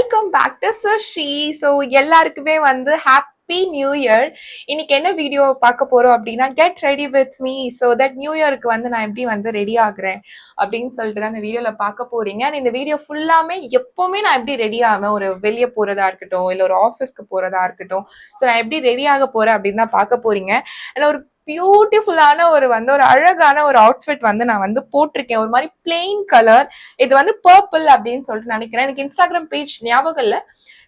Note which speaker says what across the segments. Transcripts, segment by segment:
Speaker 1: Welcome back to Sushi. So எல்லாருக்குமே வந்து happy new year. இன்னைக்கு என்ன வீடியோ பார்க்க போறோம் அப்படின்னா, get ready with me. So that new இயருக்கு வந்து நான் எப்படி வந்து ரெடி ஆகுறேன் அப்படின்னு சொல்லிட்டு தான் இந்த வீடியோல பார்க்க போறீங்க. அண்ட் இந்த வீடியோ ஃபுல்லாமே எப்பவுமே நான் எப்படி ரெடி ஆவேன், ஒரு வெளியே போறதா இருக்கட்டும், இல்லை ஒரு ஆஃபீஸ்க்கு போறதா இருக்கட்டும், ஸோ நான் எப்படி ரெடி ஆக போறேன் அப்படின்னு தான் பார்க்க போறீங்க. அண்ட் ஒரு பியூட்டிஃபுல்லான ஒரு அழகான ஒரு அவுட்ஃபிட் வந்து நான் வந்து போட்டிருக்கேன். ஒரு மாதிரி பிளெயின் கலர். இது வந்து பர்பிள் அப்படின்னு சொல்லிட்டு நினைக்கிறேன். எனக்கு இன்ஸ்டாகிராம் பேஜ் ஞாபகம் இல்லை,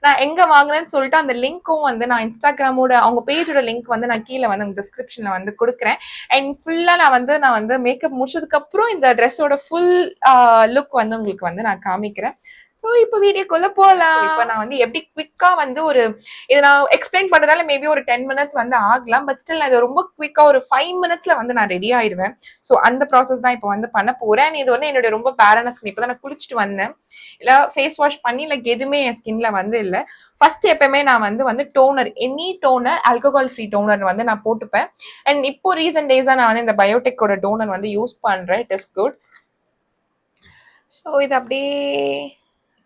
Speaker 1: நான் எங்க வாங்கினேன்னு சொல்லிட்டு அந்த லிங்க்கும் வந்து நான் இன்ஸ்டாகிராமோட அவங்க பேஜோட லிங்க் வந்து நான் கீழே வந்து டிஸ்கிரிப்ஷன்ல வந்து கொடுக்குறேன். அண்ட் ஃபுல்லா நான் வந்து மேக்கப் முடிச்சதுக்கு அப்புறம் இந்த ட்ரெஸ்ஸோட ஃபுல் லுக் வந்து உங்களுக்கு வந்து நான் காமிக்கிறேன். ஸோ இப்போ வீடியோக்குள்ள போகலாம். இப்போ நான் வந்து எப்படி குவிக்கா வந்து இதை நான் எக்ஸ்பிளைன் பண்றதால மேபி ஒரு 10 மினிட்ஸ் வந்து ஆகலாம். பட் ஸ்டில் இது ரொம்ப குவிக்கா ஒரு 5 மினிட்ஸ்ல வந்து நான் ரெடி ஆயிடுவேன். ஸோ அந்த ப்ராசஸ் தான் இப்போ வந்து பண்ண போறேன். இது வந்து என்னுடைய ரொம்ப பேரான ஸ்கின். இப்போ தான் நான் குளிச்சுட்டு வந்தேன், இல்லை ஃபேஸ் வாஷ் பண்ணி லைக் எதுவுமே என் ஸ்கின்ல வந்து இல்லை. ஃபர்ஸ்ட் எப்பவுமே நான் வந்து toner, any toner, alcohol free toner வந்து நான் போட்டுப்பேன். அண்ட் இப்போ ரீசன்ட் டேஸா நான் வந்து இந்த பயோடெக்கோட டோனர் வந்து யூஸ் பண்றேன். It is good. ஸோ இது அப்படியே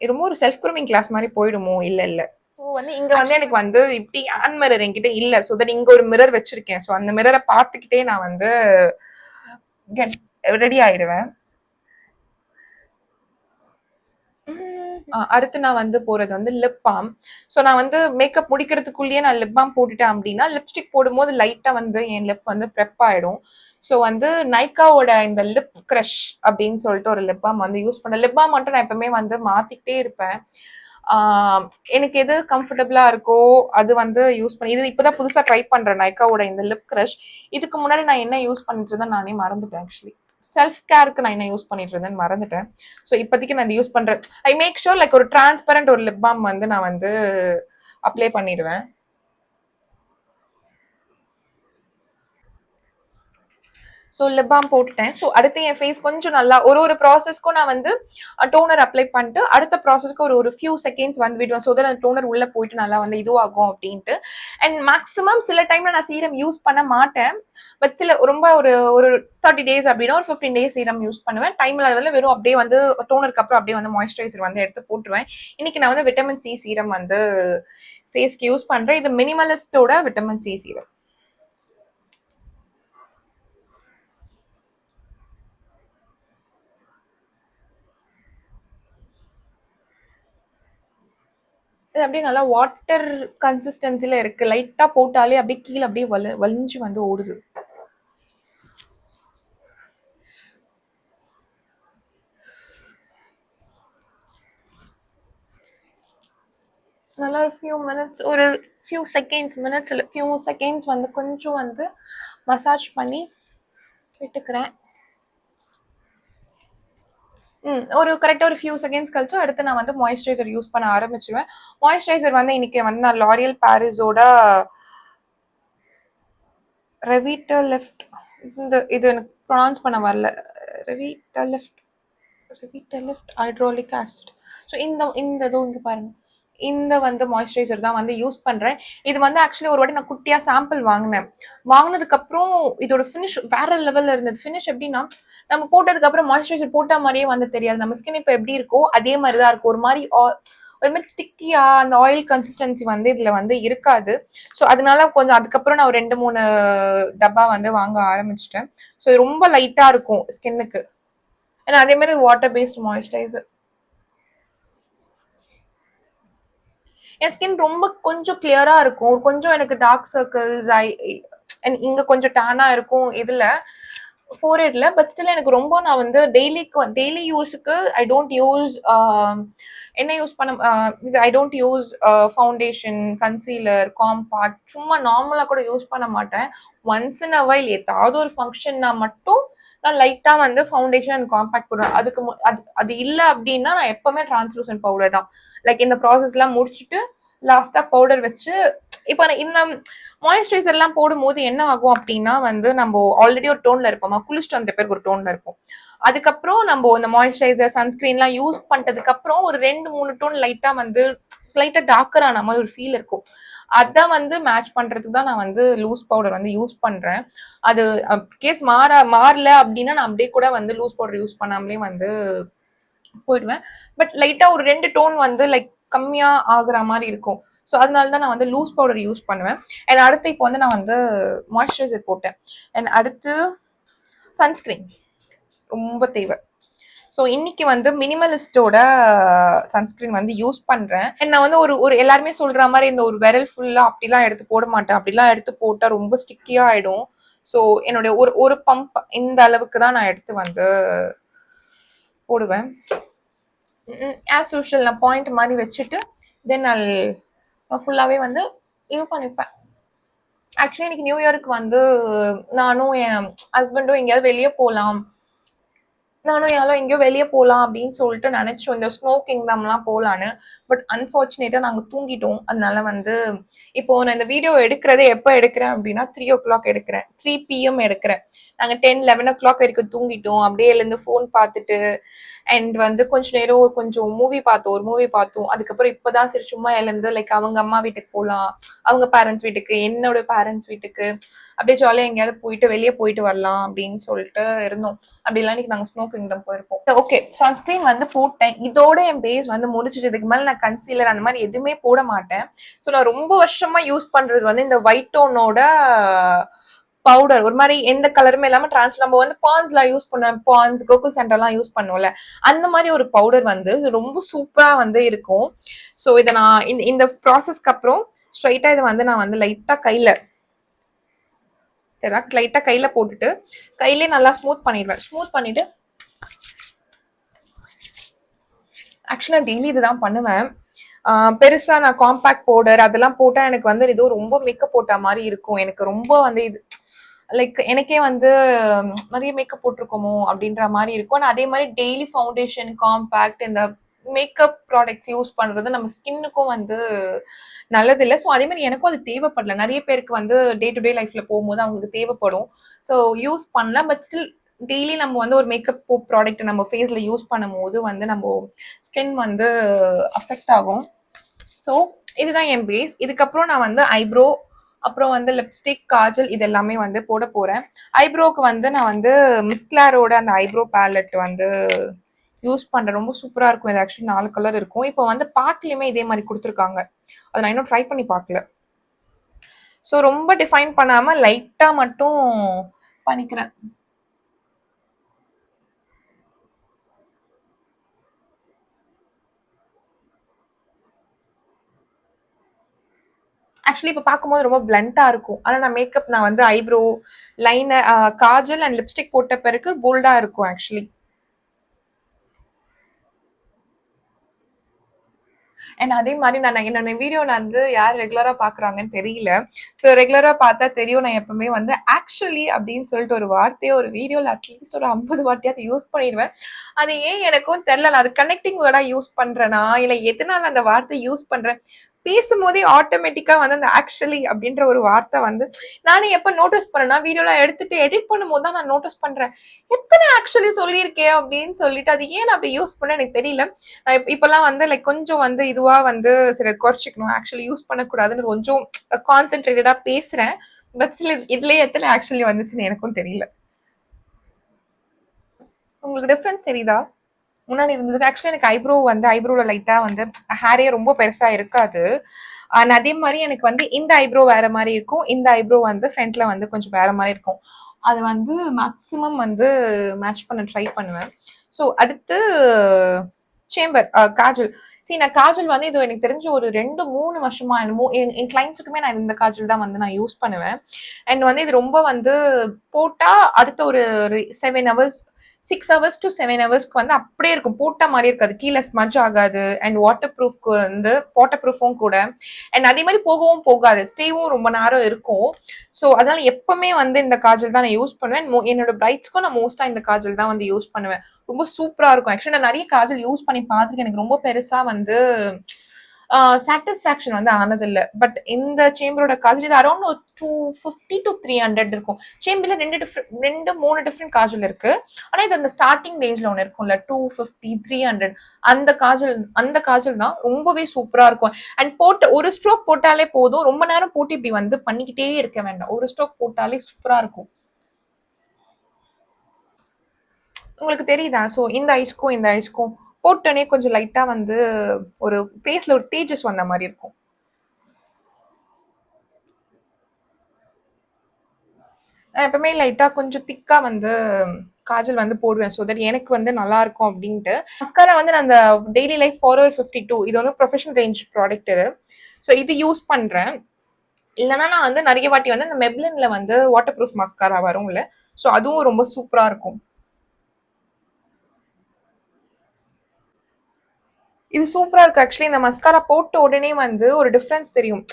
Speaker 1: ரொம்ப ஒரு செல்ஃப் க்ரூமிங் கிளாஸ் மாதிரி போயிடுமோ? இல்ல இல்ல. ஸோ வந்து இங்க வந்து எனக்கு வந்து இப்படி ஹேண்ட் மிரர் என்கிட்ட இல்ல. ஸோ தட் இங்க ஒரு மிரர் வச்சிருக்கேன். ஸோ அந்த மிரரை பார்த்துக்கிட்டே நான் வந்து ரெடி ஆயிடுவேன். அடுத்து நான் வந்து போறது வந்து லிப் பாம். ஸோ நான் வந்து மேக்கப் முடிக்கிறதுக்குள்ளேயே நான் லிப் பாம் போட்டுட்டேன் அப்படின்னா லிப்ஸ்டிக் போடும்போது லைட்டா வந்து என் லிப் வந்து ப்ரெப் ஆயிடும். ஸோ வந்து நைக்காவோட இந்த லிப் கிரஷ் அப்படின்னு சொல்லிட்டு ஒரு லிப் பாம் வந்து யூஸ் பண்ணேன். லிப் பாம் மட்டும் நான் எப்பவுமே வந்து மாத்திக்கிட்டே இருப்பேன். எனக்கு எது கம்ஃபர்டபுளா இருக்கோ அது வந்து யூஸ் பண்ணி, இது இப்போதான் புதுசா ட்ரை பண்றேன் நைக்காவோட இந்த லிப் கிரஷ். இதுக்கு முன்னாடி நான் என்ன யூஸ் பண்ணிட்டு இருந்தேன் நானே மறந்துட்டேன். ஆக்சுவலி செல்ஃப் கேருக்கு நான் என்ன யூஸ் பண்ணிட்டு இருந்தேன்னு மறந்துட்டேன். ஸோ இப்போதைக்கு நான் யூஸ் பண்றேன். ஐ மேக் ஷூர் லைக் ஒரு டிரான்ஸ்பரண்ட் ஒரு லிப் பாம் வந்து நான் வந்து அப்ளை பண்ணிடுவேன். ஸோ லிப் பாம் போட்டுட்டேன். ஸோ அடுத்து என் ஃபேஸ் கொஞ்சம் நல்லா ஒரு ப்ராசஸ்க்கும் நான் வந்து டோனர் அப்ளை பண்ணிட்டு அடுத்த ப்ராசஸ்க்கு ஒரு ஃபியூ செகண்ட்ஸ் வந்து விடுவேன். ஸோ தட் அந்த டோனர் உள்ள போயிட்டு நல்லா வந்து இதுவாகும் அப்படின்ட்டு. அண்ட் மேக்ஸிமம் சில டைம்ல நான் சீரம் யூஸ் பண்ண மாட்டேன். பட் சில ரொம்ப ஒரு 30 டேஸ் அப்படின்னா ஒரு 15 டேஸ் சீரம் யூஸ் பண்ணுவேன். டைம்ல அதில் வெறும் அப்படியே வந்து டோனருக்கு அப்புறம் அப்படியே வந்து மாய்ஸ்சரைசர் வந்து எடுத்து போட்டுருவேன். இன்னைக்கு நான் வந்து விட்டமின் சி சீரம் வந்து ஃபேஸ்க்கு யூஸ் பண்றேன். இது மினிமலிஸ்டோட விட்டமின் சி சீரம். அப்படியே நல்லா வாட்டர் கன்சிஸ்டன்சில இருக்கு. லைட்டா போட்டாலே அப்படியே கீழே அப்படியே வலிஞ்சு வந்து ஓடுது. நல்லா ஃபியூ மினிட்ஸ், ஒரு ஃபியூ செகண்ட்ஸ் வந்து கொஞ்சம் வந்து மசாஜ் பண்ணி விட்டுக்கிறேன். ஒரு கரெக்டாக ஒரு ஃபியூ செகண்ட்ஸ் கழிச்சு அடுத்து நான் வந்து மாய்ஸ்சரைசர் யூஸ் பண்ண ஆரம்பிச்சிருவேன். மாய்ஸ்சரைசர் வந்து இன்னைக்கு வந்து நான் லாரியல் பாரிஸோட ரெவிட்டலிஃப்ட், இது எனக்கு ப்ரொனவுன்ஸ் பண்ண வரல. ரெவிட்டலிஃப்ட் ஹைட்ரோலிக் ஆசிட். ஸோ இந்த இதுவும் இங்கே பாருங்க, இந்த வந்து மாய்ஸ்சரைசர் தான் வந்து யூஸ் பண்றேன். இது வந்து ஆக்சுவலி ஒரு வாட்டி நான் குட்டியா சாம்பிள் வாங்கினதுக்கு அப்புறம் இதோட ஃபினிஷ் வேற லெவல்ல இருந்தது. ஃபினிஷ் எப்படின்னா, நம்ம போட்டதுக்கு அப்புறம் மாய்ஸ்சரைசர் போட்ட மாதிரியே வந்து தெரியாது. நம்ம ஸ்கின் இப்போ எப்படி இருக்கோ அதே மாதிரி தான் இருக்கும். ஒரு மாதிரி ஸ்டிக்கியா அந்த ஆயில் கன்சிஸ்டன்சி வந்து இதுல வந்து இருக்காது. ஸோ அதனால கொஞ்சம் அதுக்கப்புறம் நான் ஒரு 2-3 டப்பா வந்து வாங்க ஆரம்பிச்சிட்டேன். ஸோ ரொம்ப லைட்டா இருக்கும் ஸ்கின்னுக்கு. ஏன்னா அதே மாதிரி வாட்டர் பேஸ்ட் மாய்ஸ்சரைசர். என் ஸ்கின் ரொம்ப கொஞ்சம் கிளியரா இருக்கும். கொஞ்சம் எனக்கு டார்க் சர்க்கிள்ஸ் இங்க கொஞ்சம் டேனா இருக்கும் இதுல ஃபோர்ஹெட்ல. பட் ஸ்டில் எனக்கு ரொம்ப நான் வந்து டெய்லி யூஸுக்கு ஐ டோன்ட் யூஸ் என்ன யூஸ் பண்ண இது I don't use foundation, concealer, compact. சும்மா நார்மலா கூட யூஸ் பண்ண மாட்டேன். ஒன்ஸ் இன் அ வைல் ஏதாவது ஒரு ஃபங்க்ஷன்னா மட்டும் நான் லைட்டா வந்து ஃபவுண்டேஷன் அண்ட் காம்பாக்ட் போடுவேன். அது இல்லை அப்படின்னா நான் எப்பவுமே டிரான்ஸ்லூசன்ட் பவுடர் தான். லைக் இந்த ப்ராசஸ்லாம் முடிச்சுட்டு லாஸ்டா பவுடர் வச்சு, இப்போ இந்த மாய்ஸ்சரைசர் எல்லாம் போடும்போது என்ன ஆகும் அப்படின்னா வந்து நம்ம ஆல்ரெடி ஒரு டோன்ல இருப்போமா, குளிச்சுட்டு வந்த பேருக்கு ஒரு டோன்ல இருப்போம். அதுக்கப்புறம் நம்ம இந்த மாய்ஸ்சரைசர் சன்ஸ்கிரீன்லாம் யூஸ் பண்ணிட்டதுக்கு அப்புறம் ஒரு 2-3 டோன் லைட்டா டார்க்கர் ஆன மாதிரி ஒரு ஃபீல் இருக்கும். அதான் வந்து மேட்ச் பண்றதுக்கு தான் நான் வந்து லூஸ் பவுடர் வந்து யூஸ் பண்றேன். அது கேஸ் மாறல அப்படின்னா நான் அப்படியே கூட வந்து லூஸ் பவுடர் யூஸ் பண்ணாமலே வந்து போயிடுவேன். பட் லைட்டா ஒரு 2 டோன் வந்து லைக் கம்மியா ஆகுற மாதிரி இருக்கும். ஸோ அதனால தான் நான் வந்து லூஸ் பவுடர் யூஸ் பண்ணுவேன். அண்ட் அடுத்து இப்போ வந்து நான் வந்து மாய்ஸ்சரைசர் போட்டேன். அண்ட் அடுத்து சன்ஸ்கிரீன் ரொம்ப தேவை. ஸோ இன்னைக்கு வந்து மினிமலிஸ்டோட சன்ஸ்கிரீன் வந்து யூஸ் பண்றேன். நான் வந்து ஒரு ஒரு எல்லாருமே சொல்ற மாதிரி இந்த ஒரு விரல் ஃபுல்லா அப்படிலாம் எடுத்து போட மாட்டேன். அப்படிலாம் எடுத்து போட்டா ரொம்ப ஸ்டிக்கியா ஆயிடும். ஸோ என்னுடைய ஒரு ஒரு பம்ப் இந்த அளவுக்கு தான் நான் எடுத்து வந்து போடுவேன். ஆஸ் யூஷுவல் நான் பாயிண்ட் மாதிரி வச்சுட்டு தென் நான் ஃபுல்லாவே வந்து இது பண்ணிப்பேன். ஆக்சுவலி இன்னைக்கு நியூ இயருக்கு வந்து நானும் என் ஹஸ்பண்டும் எங்கேயாவது வெளியே போகலாம், நானும் யாரும் எங்கேயோ வெளியே போகலாம் அப்படின்னு சொல்லிட்டு நினைச்சோம், இந்த ஸ்னோ கிங்டம்லாம் போகலான்னு. பட் அன்ஃபார்ச்சுனேட்டா நாங்கள் தூங்கிட்டோம். அதனால வந்து இப்போ நான் இந்த வீடியோ எடுக்கிறதே எப்போ எடுக்கிறேன் அப்படின்னா 3 o'clock எடுக்கிறேன், 3 PM எடுக்கிறேன். நாங்கள் 10-11 o'clock வரைக்கும் தூங்கிட்டோம். அப்படியே எழுந்து ஃபோன் பார்த்துட்டு அண்ட் வந்து கொஞ்ச நேரம் கொஞ்சம் மூவி பார்த்தோம், ஒரு மூவி பார்த்தோம். அதுக்கப்புறம் இப்போதான் சரி சும்மா எழுந்து லைக் அவங்க அம்மா வீட்டுக்கு போகலாம், அவங்க பேரண்ட்ஸ் வீட்டுக்கு, என்னோட பேரண்ட்ஸ் வீட்டுக்கு, அப்படியே ஜாலியாக எங்கேயாவது போயிட்டு வெளியே போயிட்டு வரலாம் அப்படின்னு சொல்லிட்டு இருந்தோம். அப்படிலாம் இன்னைக்கு நாங்கள் ஸ்னோ கிங்டம் போயிருப்போம். ஓகே, சன்ஸ்கிரீன் வந்து போட்டேன். இதோட என் பேஸ் வந்து முடிச்சிச்சு. இதுக்கு மேலே நான் கன்சீலர் அந்த மாதிரி எதுவுமே போட மாட்டேன். ஸோ நான் ரொம்ப வருஷமா யூஸ் பண்றது வந்து இந்த ஒயிட் டோனோட பவுடர், ஒரு மாதிரி எந்த கலருமே இல்லாம டிரான்ஸ். நம்ம வந்து பான்ஸ்லாம் யூஸ் பண்ணுவோம், பான்ஸ் கோகுல் சென்டர்லாம் யூஸ் பண்ணுவோம்ல, அந்த மாதிரி ஒரு பவுடர் வந்து ரொம்ப சூப்பரா வந்து இருக்கும். ஸோ இதை நான் இந்த ப்ராசஸ்க்கு அப்புறம் ஸ்ட்ரைட்டா இதை வந்து நான் வந்து லைட்டா கையில போட்டுட்டு கையிலே நல்லா ஸ்மூத் பண்ணிடுவேன். ஸ்மூத் பண்ணிட்டு ஆக்சுவலா டெய்லி இதுதான் பண்ணுவேன். பெருசா நான் காம்பாக்ட் பவுடர் அதெல்லாம் போட்டா எனக்கு வந்து ஏதோ ரொம்ப மேக்கப் போட்ட மாதிரி இருக்கும். எனக்கு ரொம்ப வந்து இது லைக் எனக்கே வந்து நிறைய மேக்கப் போட்டிருக்கோமோ அப்படின்ற மாதிரி இருக்கும். ஆனால் அதே மாதிரி டெய்லி ஃபவுண்டேஷன், காம்பாக்ட், இந்த மேக்கப் ப்ராடக்ட்ஸ் யூஸ் பண்றது நம்ம ஸ்கின்னுக்கும் வந்து நல்லது இல்லை. ஸோ அதே மாதிரி எனக்கும் அது தேவைப்படல. நிறைய பேருக்கு வந்து டே டு டே லைஃப்ல போகும்போது அவங்களுக்கு தேவைப்படும். ஸோ யூஸ் பண்ணலாம். பட் ஸ்டில் டெய்லி நம்ம வந்து ஒரு மேக்கப் ப்ராடக்ட் நம்ம ஃபேஸ்ல யூஸ் பண்ணும் போது வந்து நம்ம ஸ்கின் வந்து அஃபெக்ட் ஆகும். ஸோ இதுதான் என் பேஸ். இதுக்கப்புறம் நான் வந்து ஐப்ரோ, அப்புறம் வந்து லிப்ஸ்டிக், காஜல் இது எல்லாமே வந்து போட போறேன். ஐப்ரோக்கு வந்து நான் வந்து மிஸ்கிளாரோட அந்த ஐப்ரோ பேலட் வந்து யூஸ் பண்றேன். ரொம்ப சூப்பரா இருக்கும். இது ஆக்சுவலி 4 கலர் இருக்கும். இப்போ வந்து பேக்லயுமே இதே மாதிரி கொடுத்துருக்காங்க. அதை நான் இன்னும் ட்ரை பண்ணி பார்க்கல. ஸோ ரொம்ப டிஃபைன் பண்ணாம லைட்டா மட்டும் பண்ணிக்கிறேன். ஆக்சுவலி இப்போ பார்க்கும்போது ரொம்ப பிளண்டா இருக்கும். ஆனால் நான் மேக்கப் நான் வந்து eyebrow, liner, Kajal and lipstick போட்ட பிறகு போல்டா இருக்கும் ஆக்சுவலி. அண்ட் அதே மாதிரி நான் என்னோட வீடியோ வந்து யார் ரெகுலரா பாக்குறாங்கன்னு தெரியல. ஸோ ரெகுலரா பார்த்தா தெரியும், நான் எப்பவுமே வந்து ஆக்சுவலி அப்படின்னு சொல்லிட்டு ஒரு வார்த்தையை ஒரு வீடியோல அட்லீஸ்ட் ஒரு 50 வார்த்தையாவது யூஸ் பண்ணிடுவேன். அது ஏன் எனக்கும் தெரியல. நான் அது கனெக்டிங் வேர்டா யூஸ் பண்றேனா இல்லை எதனால அந்த வார்த்தை யூஸ் பண்றேன், பேசும்போதே ஆட்டோமேட்டிக்கா வந்து அந்த ஆக்சுவலி அப்படின்ற ஒரு வார்த்தை வந்து நானே எப்ப நோட்டீஸ் பண்ணேன்னா வீடியோலாம் எடுத்துட்டு எடிட் பண்ணும்போது தான் நான் நோட்டீஸ் பண்றேன், எத்தனை ஆக்சுவலி சொல்லியிருக்கேன் அப்படின்னு சொல்லிட்டு. அது ஏன் நான் அப்படி யூஸ் பண்ண எனக்கு தெரியல. நான் இப்பெல்லாம் வந்து லைக் கொஞ்சம் வந்து இதுவா வந்து சில குறைச்சிக்கணும், ஆக்சுவலி யூஸ் பண்ணக்கூடாதுன்னு கொஞ்சம் கான்சென்ட்ரேட்டடா பேசுறேன். பட் ஸ்டில் இதுலயே எத்தனை ஆக்சுவலி வந்துச்சுன்னு எனக்கும் தெரியல. உங்களுக்கு டிஃபரன்ஸ் தெரியுதா? முன்னாடி இருந்தது ஆக்சுவலி எனக்கு ஐப்ரோ வந்து ஐப்ரோல லைட்டா வந்து ஹேரே ரொம்ப பெருசா இருக்காது. அண்ட் அதே மாதிரி எனக்கு வந்து இந்த ஐப்ரோ வேற மாதிரி இருக்கும், இந்த ஐப்ரோ வந்து ஃப்ரண்ட்ல வந்து கொஞ்சம் வேற மாதிரி இருக்கும். அது வந்து மேக்ஸிமம் வந்து மேட்ச் பண்ண ட்ரை பண்ணுவேன். ஸோ அடுத்து சேம்பர் காஜல். சரி, நான் காஜல் வந்து இது எனக்கு தெரிஞ்ச ஒரு 2-3 வருஷமா என்னமோ என் கிளைண்ட்ஸுக்குமே நான் இந்த காஜல் தான் வந்து நான் யூஸ் பண்ணுவேன். அண்ட் வந்து இது ரொம்ப வந்து போட்டா அடுத்த ஒரு 7 hours 6 hours to 7 hours வந்து அப்படியே இருக்கும், போட்ட மாதிரி இருக்காது, கீழே ஸ்மஜ் ஆகாது. அண்ட் வாட்டர் ப்ரூஃப்க்கு வந்து வாட்டர் ப்ரூஃபும் கூட. அண்ட் அதே மாதிரி போகவும் போகாது, ஸ்டேவும் ரொம்ப நேரம் இருக்கும். ஸோ அதனால எப்பவுமே வந்து இந்த காஜல் தான் நான் யூஸ் பண்ணுவேன். என்னோட பிரைட்ஸ்க்கும் நான் மோஸ்டா இந்த காஜல் தான் வந்து யூஸ் பண்ணுவேன். ரொம்ப சூப்பரா இருக்கும். ஆக்சுவலி நான் நிறைய காஜல் யூஸ் பண்ணி பார்த்துருக்கேன். எனக்கு ரொம்ப பெருசா வந்து சாட்டிஸ்ஃபேக்ஷன் வந்து ஆனதில்லை. பட் இந்த சேம்பரோட காஜல் இது அரௌண்ட் 250 to 300 இருக்கும். சேம்பர்ல 2-3 டிஃப்ரெண்ட் காஜல் இருக்கு. ஆனா இது அந்த ஸ்டார்டிங் ரேஞ்ச்ல ஒன்று இருக்கும்ல, 250 300, அந்த காஜல் தான் ரொம்பவே சூப்பரா இருக்கும். அண்ட் போட்டு ஒரு ஸ்ட்ரோக் போட்டாலே போதும், ரொம்ப நேரம் போட்டு இப்படி வந்து பண்ணிக்கிட்டே இருக்க வேண்டாம், ஒரு ஸ்ட்ரோக் போட்டாலே சூப்பரா இருக்கும். உங்களுக்கு தெரியுதா? ஸோ இந்த ஐஸ்க்கும் போட்டோனே கொஞ்சம் லைட்டா வந்து ஒரு ஃபேஸ்ல ஒரு தேஜஸ் வந்த மாதிரி இருக்கும். நான் எப்பவுமே லைட்டா கொஞ்சம் திக்கா வந்து காஜல் வந்து போடுவேன். ஸோ தட் எனக்கு வந்து நல்லா இருக்கும் அப்படின்ட்டு. மஸ்காரா வந்து நான் அந்த டெய்லி லைஃப் ஃபார்வர் 52 இது வந்து ப்ரொஃபஷனல் ரேஞ்ச் ப்ராடக்ட் இது. ஸோ இது யூஸ் பண்றேன். இல்லைன்னா நான் வந்து நிறைய வாட்டி வந்து இந்த மெப்லின்ல வந்து வாட்டர் ப்ரூஃப் மஸ்காரா வரும்ல, ஸோ அதுவும் ரொம்ப சூப்பரா இருக்கும். இது சூப்பரா இருக்கு. ஆக்சுவலி இந்த மஸ்காரா போட்ட உடனே வந்து ஒரு டிஃபரன்ஸ் தெரியும்.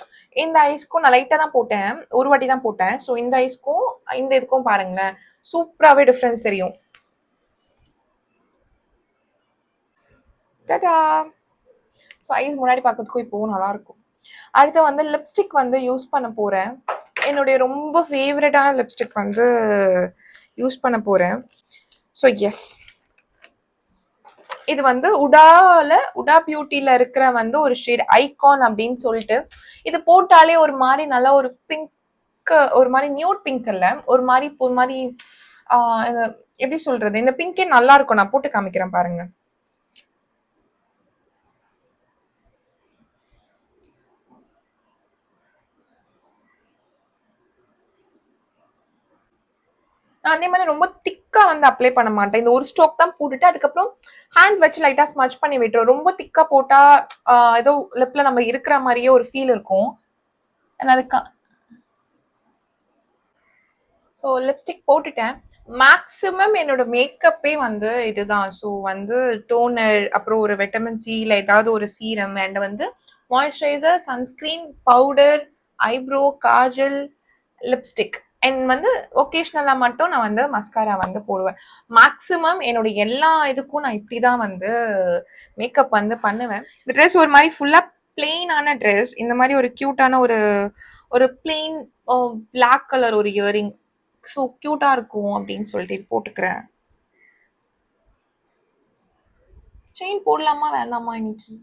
Speaker 1: இந்த ஐஸ்க்கும் நான் லைட்டா தான் போட்டேன். ஒரு வாட்டி தான் போட்டேன். ஸோ இந்த ஐஸ்க்கும் இந்த இதுக்கும் பாருங்களேன், சூப்பராவே டிஃபரன்ஸ் தெரியும். டாடா! ஸோ ஐஸ் முன்னாடி பார்க்கறதுக்கும் இப்போவும் நல்லா இருக்கும். அடுத்து வந்து லிப்ஸ்டிக் வந்து யூஸ் பண்ண போறேன். என்னுடைய ரொம்ப ஃபேவரட்டான லிப்ஸ்டிக் வந்து யூஸ் பண்ண போறேன். ஸோ எஸ், இது வந்து உடா பியூட்டில இருக்கிற வந்து ஒரு ஷேட் ஐகான் அப்படின்னு சொல்லிட்டு, இது போட்டாலே ஒரு மாதிரி நல்லா ஒரு பிங்க், ஒரு மாதிரி நியூட் பிங்க் இல்ல, ஒரு மாதிரி எப்படி சொல்றது, இந்த பிங்கே நல்லா இருக்கும். நான் போட்டு காமிக்கிறேன் பாருங்க. நான் அதே மாதிரி ரொம்ப திக்கா வந்து அப்ளை பண்ண மாட்டேன். இந்த ஒரு ஸ்ட்ரோக் தான் போட்டுட்டு அதுக்கப்புறம் ஹேண்ட் வச்சு லைட்டா ஸ்மட்ச் பண்ணி விட்டுரும். ரொம்ப திக்கா போட்டா ஏதோ லிப்ல நம்ம இருக்கிற மாதிரியே ஒரு ஃபீல் இருக்கும். அதுக்கு ஸோ லிப்ஸ்டிக் போட்டுட்டேன். மேக்ஸிமம் என்னோட மேக்கப்பே வந்து இதுதான். ஸோ வந்து டோனர், அப்புறம் ஒரு விட்டமின் சி இல்லை ஏதாவது ஒரு சீரம், அண்ட் வந்து moisturiser, sunscreen, powder, eyebrow, Kajal, lipstick, and வந்து ஒகேஷ்னலாக மட்டும் நான் வந்து மஸ்காரா வந்து போடுவேன். மேக்ஸிமம் என்னோட எல்லா இதுக்கும் நான் இப்படி தான் வந்து மேக்கப் வந்து பண்ணுவேன். இந்த ட்ரெஸ் ஒரு மாதிரி ஃபுல்லாக பிளெயினான ட்ரெஸ். இந்த மாதிரி ஒரு க்யூட்டான ஒரு ஒரு பிளெயின் பிளாக் கலர் ஒரு இயரிங், ஸோ க்யூட்டா இருக்கும் அப்படின்னு சொல்லிட்டு இது போட்டுக்கிறேன். செயின் போடலாமா வேணாமா இன்னைக்கு?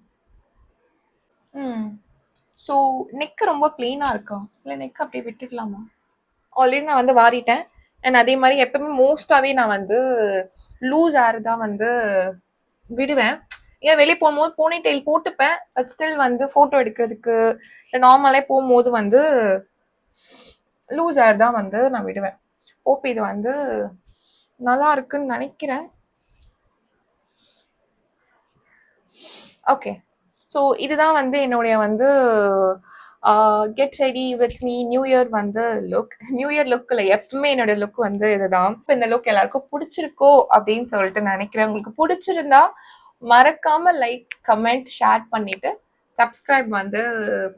Speaker 1: ஸோ நெக் ரொம்ப பிளெயினா இருக்கா, இல்லை நெக் அப்படியே விட்டுடலாமா? ஆல்ரெடி நான் வந்து வாரிட்டேன். அண்ட் அதே மாதிரி எப்பவுமே மோஸ்டாவே நான் வந்து லூஸ் ஹேர் தான் வந்து விடுவேன். ஏன் வெளியே போகும்போது போனி டெயில் போட்டுப்பேன், பட் ஸ்டில் வந்து போட்டோ எடுக்கிறதுக்கு நார்மலே போகும்போது வந்து லூஸ் ஹேர் தான் வந்து நான் விடுவேன். ஹோப் இது வந்து நல்லா இருக்குன்னு நினைக்கிறேன். ஓகே, ஸோ இதுதான் வந்து என்னுடைய வந்து get ready with me new year வந்து லுக். நியூ இயர் லுக் இல்லை, எப்பவுமே என்னோட லுக் வந்து இதுதான். இப்போ இந்த லுக் எல்லாருக்கும் பிடிச்சிருக்கோ அப்படின்னு சொல்லிட்டு நினைக்கிறேன். உங்களுக்கு பிடிச்சிருந்தா மறக்காம லைக், கமெண்ட், ஷேர் பண்ணிட்டு சப்ஸ்கிரைப் வந்து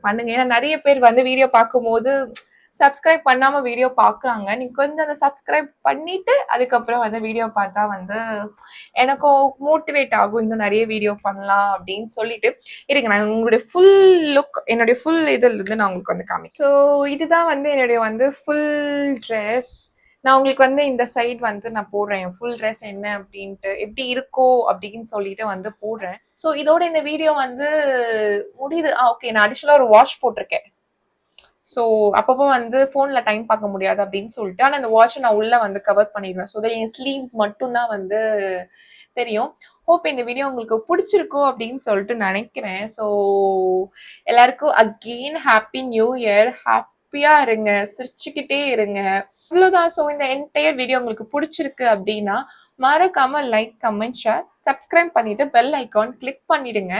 Speaker 1: பண்ணுங்க. ஏன்னா நிறைய பேர் வந்து வீடியோ பார்க்கும்போது சப்ஸ்கிரைப் பண்ணாம வீடியோ பாக்குறாங்க. நீங்க கொஞ்சம் அந்த சப்ஸ்கிரைப் பண்ணிட்டு அதுக்கப்புறம் வந்து வீடியோ பார்த்தா வந்து எனக்கும் மோட்டிவேட் ஆகும், இன்னும் நிறைய வீடியோ பண்ணலாம் அப்படின்னு சொல்லிட்டு. இருங்க, நான் உங்களுடைய ஃபுல் லுக், என்னுடைய ஃபுல் இதுல இருந்து நான் உங்களுக்கு வந்து காமி. ஸோ இதுதான் வந்து என்னுடைய வந்து ஃபுல் ட்ரெஸ். நான் உங்களுக்கு வந்து இந்த சைட் வந்து நான் போடுறேன் ஃபுல் ட்ரெஸ் என்ன அப்படின்ட்டு, எப்படி இருக்கோ அப்படின்னு சொல்லிட்டு வந்து போடுறேன். ஸோ இதோட இந்த வீடியோ வந்து முடியுது. ஓகே, நான் அடிஷனலா ஒரு வாஷ் போட்டிருக்கேன். ஸோ அப்பப்போ வந்து ஃபோன்ல டைம் பார்க்க முடியாது அப்படின்னு சொல்லிட்டு, ஆனால் அந்த வாட்சை நான் உள்ள வந்து கவர் பண்ணிடுவேன். ஸோ தட் என் ஸ்லீவ்ஸ் மட்டும் தான் வந்து தெரியும். ஹோப் இந்த வீடியோ உங்களுக்கு பிடிச்சிருக்கும் அப்படின்னு சொல்லிட்டு நினைக்கிறேன். ஸோ எல்லாருக்கும் அகெயின் ஹாப்பி நியூ இயர். ஹாப்பியா இருங்க, சிரிச்சுக்கிட்டே இருங்க, அவ்வளோதான். ஸோ இந்த என்டையர் வீடியோ உங்களுக்கு பிடிச்சிருக்கு அப்படின்னா மறக்காம லைக், கமெண்ட், ஷேர், சப்ஸ்கிரைப் பண்ணிட்டு பெல் ஐக்கான் கிளிக் பண்ணிடுங்க.